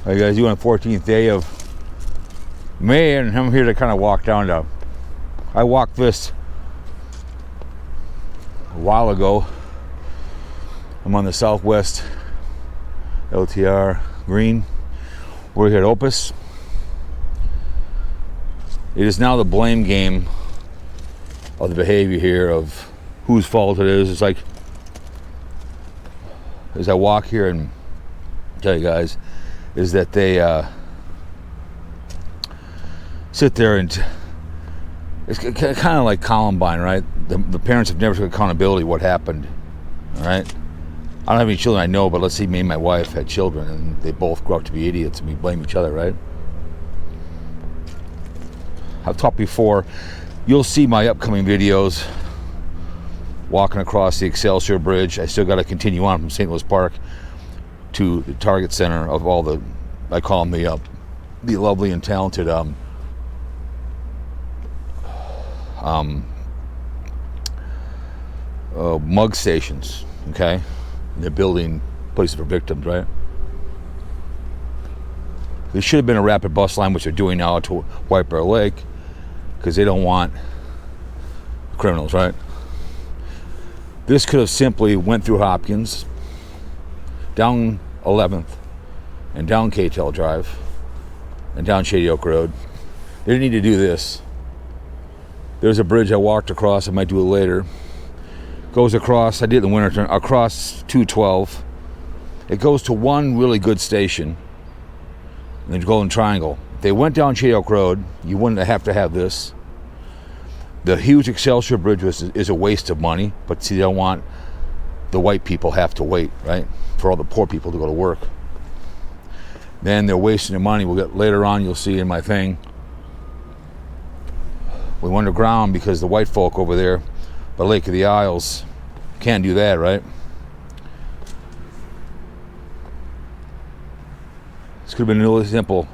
How you guys doing? 14th day of May, and I'm here to kind of walk down to. I walked this a while ago. I'm on the southwest LTR green. We're here at Opus. It is now the blame game of the behavior here of whose fault it is. It's like, as I walk here and tell you guys, is that they sit there and it's kind of like Columbine, right? The parents have never took accountability what happened, all right? I don't have any children I know, but let's see, me and my wife had children and they both grew up to be idiots and we blame each other, right? I've talked before, you'll see my upcoming videos walking across the Excelsior Bridge. I still got to continue on from St. Louis Park to the Target Center of all the, I call them the lovely and talented mug stations, okay? And they're building places for victims, right? There should have been a rapid bus line, which they're doing now to White Bear Lake, because they don't want criminals, right? This could have simply went through Hopkins, down 11th, and down KTEL Drive, and down Shady Oak Road. They didn't need to do this. There's a bridge I walked across, I might do it later. Goes across, I did it in the winter time, across 212. It goes to one really good station, and the Golden Triangle. If they went down Shady Oak Road, you wouldn't have to have this. The huge Excelsior Bridge is a waste of money, but see, they don't want the white people have to wait, right? For all the poor people to go to work. Then they're wasting their money. We'll get later on, you'll see in my thing. We went underground because the white folk over there by Lake of the Isles can't do that, right? This could have been really simple.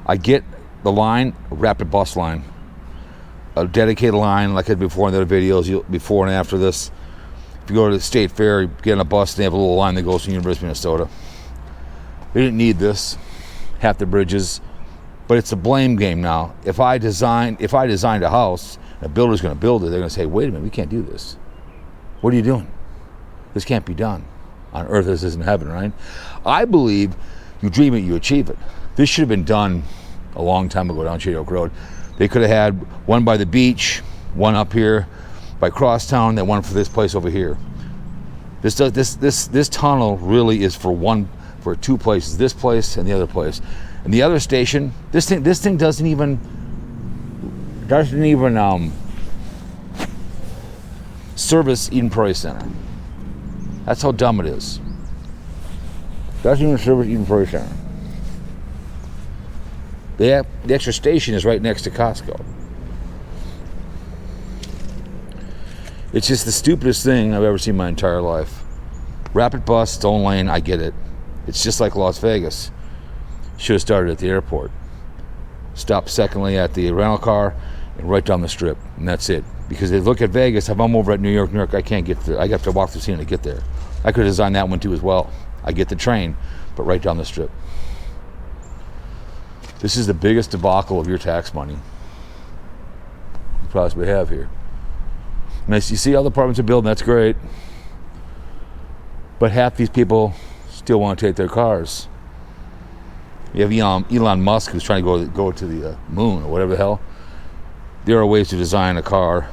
I get the line, a rapid bus line. A dedicated line like I did before in the other videos, before and after this. If you go to the State Fair, you get on a bus, they have a little line that goes to the University of Minnesota. They didn't need this, half the bridges, but it's a blame game now. If I designed a house, and a builder's gonna build it, they're gonna say, wait a minute, we can't do this. What are you doing? This can't be done. On earth, this isn't heaven, right? I believe you dream it, you achieve it. This should have been done a long time ago down Shady Oak Road. They could have had one by the beach, one up here by Crosstown, then one for this place over here. This tunnel really is for two places, this place and the other place. And the other station, this thing doesn't even service Eden Prairie Center. That's how dumb it is. Doesn't even service Eden Prairie Center. The extra station is right next to Costco. It's just the stupidest thing I've ever seen in my entire life. Rapid bus, stone lane, I get it. It's just like Las Vegas. Should have started at the airport. Stop secondly at the rental car and right down the strip, and that's it. Because they look at Vegas, if I'm over at New York, I can't get there. I have to walk through scene to get there. I could have designed that one too as well. I get the train, but right down the strip. This is the biggest debacle of your tax money you possibly have here. And you see all the apartments are building, that's great. But half these people still want to take their cars. You have Elon Musk who's trying to go to the moon or whatever the hell. There are ways to design a car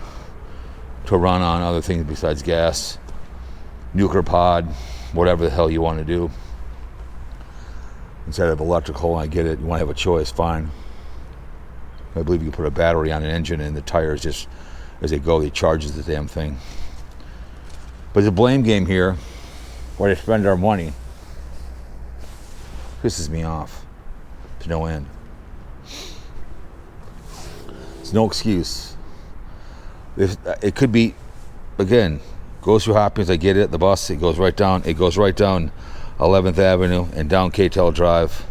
to run on other things besides gas, nuclear pod, whatever the hell you want to do. Instead of electrical, I get it, you want to have a choice, fine. I believe you can put a battery on an engine and the tires just, as they go, they charges the damn thing. But the blame game here, where they spend our money, pisses me off to no end. It's no excuse. It could be, again, goes through Hopkins, I get it, the bus, it goes right down 11th Avenue and down KTEL Drive,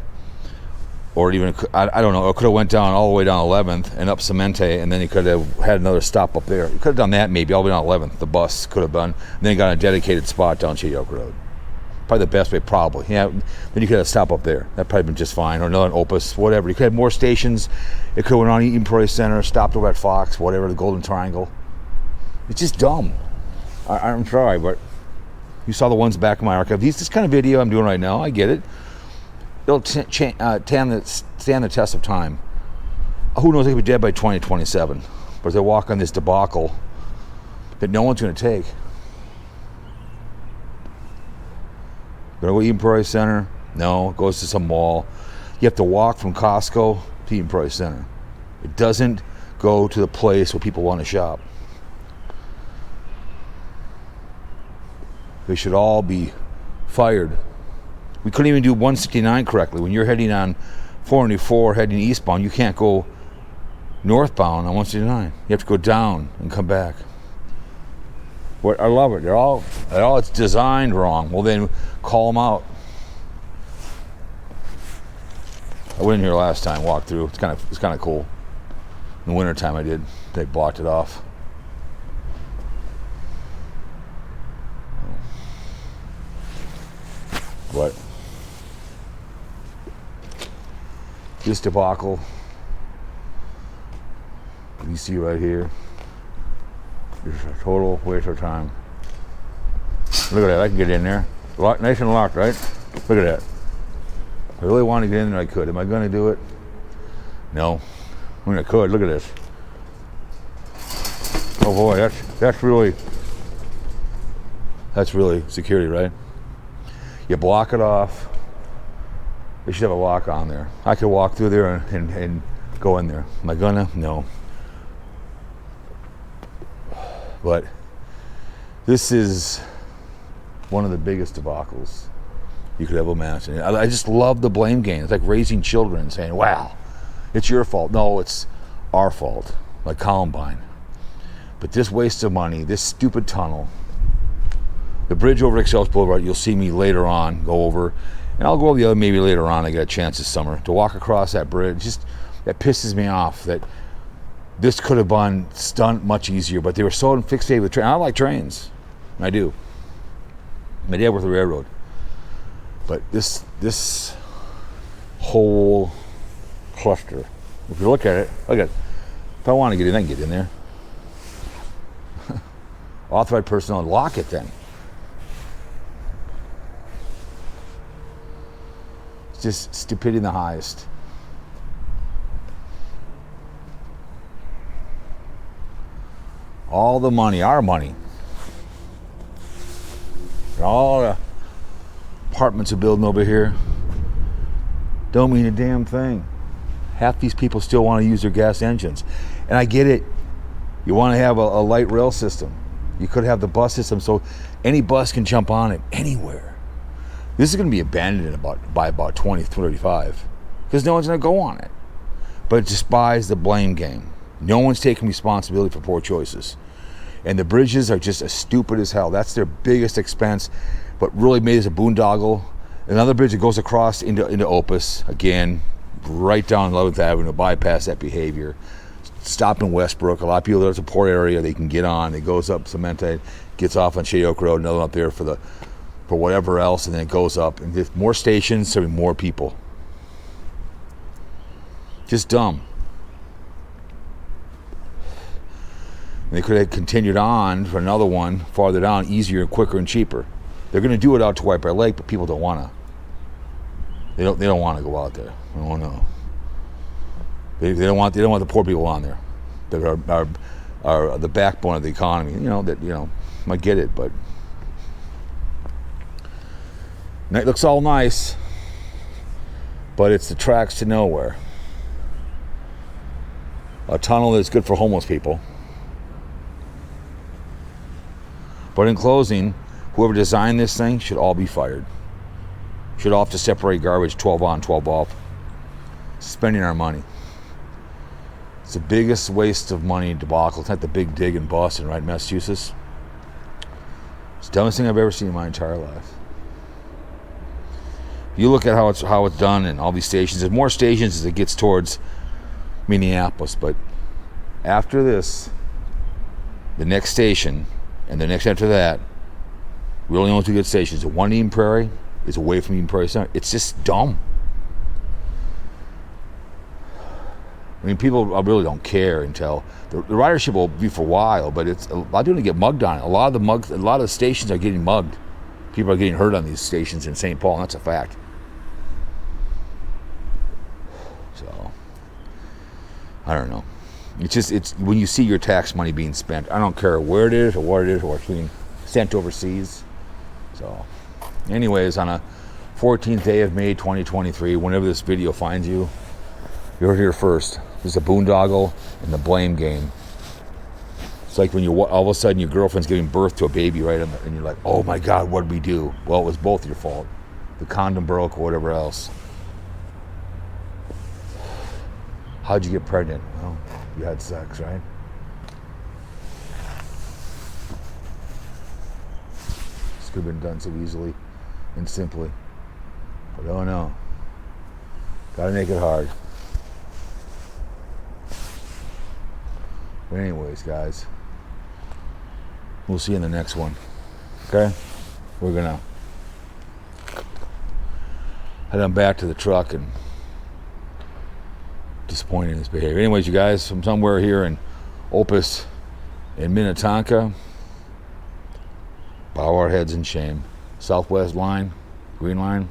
or even, I don't know, it could have went down all the way down 11th and up Cemente, and then he could have had another stop up there. He could have done that maybe, all the way down 11th, the bus could have done, and then he got a dedicated spot down Shady Oak Road. probably the best way, probably. Yeah, then you could have stopped up there. That probably been just fine, or another Opus, whatever. You could have more stations. It could have went on Eaton Prairie Center, stopped over at Fox, whatever, the Golden Triangle. It's just dumb. I'm sorry, but you saw the ones back in my archive. This kind of video I'm doing right now, I get it. It'll stand the test of time. Who knows, they could be dead by 2027. But as they walk on this debacle that no one's going to take. Gonna go Eaton Prairie Center? No, it goes to some mall. You have to walk from Costco to Eaton Prairie Center. It doesn't go to the place where people want to shop. They should all be fired. We couldn't even do 169 correctly. When you're heading on 494, heading eastbound, you can't go northbound on 169. You have to go down and come back. But I love it. They're all it's designed wrong. Well, then call them out. I went in here last time, walked through. It's kind of cool. In the wintertime I did. They blocked it off. But this debacle you see right here is a total waste of time. Look at that, I can get in there. Nice and locked, right? Look at that. If I really wanted to get in there, I could. Am I going to do it? No. I mean, I could. Look at this. Oh boy, that's really security, right? You block it off. They should have a lock on there. I could walk through there and go in there. Am I gonna? No. But this is one of the biggest debacles you could ever imagine. I just love the blame game. It's like raising children saying, wow, it's your fault. No, it's our fault, like Columbine. But this waste of money, this stupid tunnel, the bridge over Excel Boulevard, you'll see me later on go over, and I'll go over the other maybe later on. I get a chance this summer to walk across that bridge. Just that pisses me off that this could have been done much easier, but they were so fixated with trains. I like trains, I do. My dad worked the railroad, but this whole cluster. If you look at it, if I want to get in, I can get in there. Authorized personnel, lock it then. It's just stupidity in the highest. All the money, our money, and all the apartments are building over here don't mean a damn thing. Half these people still want to use their gas engines. And I get it. You want to have a light rail system. You could have the bus system so any bus can jump on it anywhere. This is going to be abandoned by about 2035 because no one's going to go on it. But it despises the blame game. No one's taking responsibility for poor choices. And the bridges are just as stupid as hell. That's their biggest expense, but really made as a boondoggle. Another bridge that goes across into Opus, again, right down 11th Avenue, bypass that behavior. Stop in Westbrook. A lot of people, there's a port area they can get on. It goes up Cemente, gets off on Shady Oak Road, another one up there for whatever else, and then it goes up. And there's more stations, serving more people. Just dumb. And they could have continued on for another one farther down, easier, quicker, and cheaper. They're going to do it out to White Bear Lake, but people don't want to. They don't want to go out there. Oh no. They don't want the poor people on there that are the backbone of the economy. I get it, but it looks all nice, but it's the tracks to nowhere. A tunnel that's good for homeless people. But in closing, whoever designed this thing should all be fired. Should all have to separate garbage 12 on, 12 off. Spending our money. It's the biggest waste of money debacle. It's not the big dig in Boston, right, Massachusetts? It's the dumbest thing I've ever seen in my entire life. You look at how it's done and all these stations. There's more stations as it gets towards Minneapolis, but after this, the next station and the next after that, we only own 2 good stations. One in Eden Prairie is away from Eden Prairie Center. It's just dumb. I mean, people really don't care until the ridership will be for a while, but it's a lot of people get mugged on it. A lot of the stations are getting mugged. People are getting hurt on these stations in St. Paul, and that's a fact. So, I don't know. It's when you see your tax money being spent. I don't care where it is or what it is, or it's being sent overseas. So, anyways, on a 14th day of May 2023, whenever this video finds you, you're here first. There's a boondoggle and the blame game. It's like when all of a sudden your girlfriend's giving birth to a baby, right? And you're like, oh my God, what did we do? Well, it was both your fault. The condom broke or whatever else. How'd you get pregnant? Well, you had sex, right? This could have been done so easily and simply. But oh no. Gotta make it hard. But anyways, guys, we'll see you in the next one. Okay? We're gonna head on back to the truck and disappointed in his behavior. Anyways, you guys, from somewhere here in Opus in Minnetonka, bow our heads in shame. Southwest line, green line,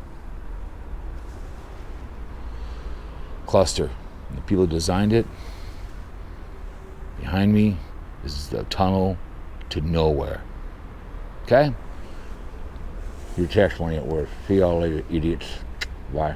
cluster. The people who designed it, behind me is the tunnel to nowhere. Okay? Your tax money at work. See y'all later, idiots. Bye.